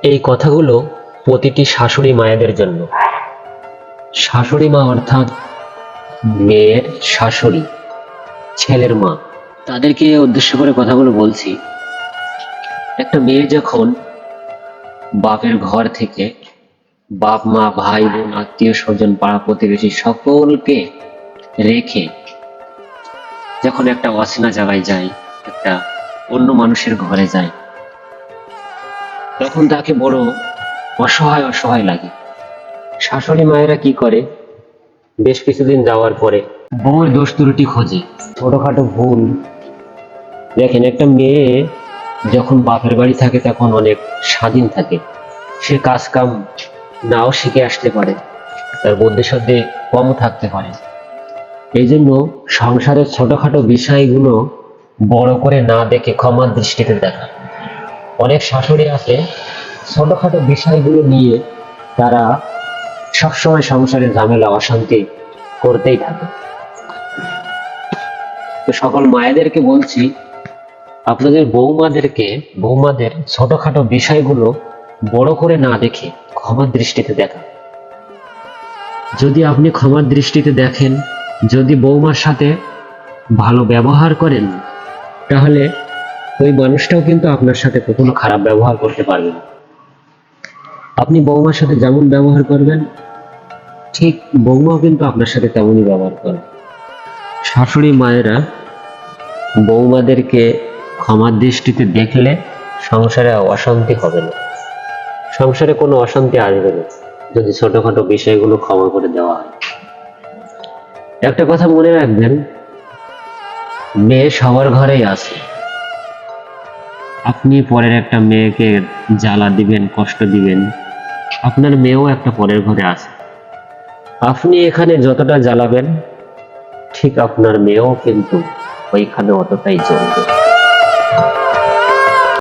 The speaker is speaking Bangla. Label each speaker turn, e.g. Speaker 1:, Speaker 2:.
Speaker 1: এই কথাগুলো প্রতিটি শাশুড়ি মায়েদের জন্য। শাশুড়ি মা অর্থাৎ মেয়ের শাশুড়ি, ছেলের মা। তাদেরকে উদ্দেশ্য করে কথাগুলো বলছি। একটা মেয়ে যখন বাপের ঘর থেকে বাপ মা ভাই বোন আত্মীয় স্বজন পাড়া প্রতিবেশী সকলকে রেখে যখন একটা অচেনা জায়গায় যায়, একটা অন্য মানুষের ঘরে যায়, তখন তাকে বড় অসহায় অসহায় লাগে। শাশুড়ি মায়েরা কি করে, বেশ কিছুদিন যাওয়ার পরে বউয়ের দোষ ত্রুটি খোঁজে, ছোটখাটো ভুল। দেখেন, একটা মেয়ে যখন বাপের বাড়ি থাকে তখন অনেক স্বাধীন থাকে, সে কাজ কাম নাও শিখে আসতে পারে, তার বুদ্ধি শুদ্ধি কম থাকতে পারে। এই জন্য সংসারের ছোটখাটো বিষয়গুলো বড় করে না দেখে ক্ষমার দৃষ্টিতে দেখা। অনেক শাশুড়ি আছে ছোটখাটো বিষয়গুলো নিয়ে তারা সবসময় সংসারের ঝামেলা অশান্তি করতেই থাকে। তো সকল মায়েদেরকে বলছি, আপনাদের বৌমাদের ছোটখাটো বিষয়গুলো বড় করে না দেখে ক্ষমার দৃষ্টিতে দেখা। যদি আপনি ক্ষমার দৃষ্টিতে দেখেন, যদি বৌমার সাথে ভালো ব্যবহার করেন, তাহলে ওই মানুষটাও কিন্তু আপনার সাথে কখনো খারাপ ব্যবহার করতে পারবে না। আপনি বৌমার সাথে যেমন ব্যবহার করবেন, ঠিক বৌমাও কিন্তু আপনার সাথে তেমনই ব্যবহার করবে। শাশুড়ি মায়েরা বৌমাদেরকে ক্ষমার দৃষ্টিতে দেখলে সংসারে অশান্তি হবে না, সংসারে কোনো অশান্তি আসবে না যদি ছোটখাটো বিষয়গুলো ক্ষমা করে দেওয়া হয়। একটা কথা মনে রাখবেন, মেয়ে সবার ঘরেই আছে। আপনি পরের একটা মেয়েকে জ্বালা দিবেন, কষ্ট দিবেন, আপনার মেয়েও একটা পরের ঘরে আছে। আপনি এখানে যতটা জ্বালাবেন, ঠিক আপনার মেয়েও কিন্তু ওইখানে অতটাই জ্বলবে।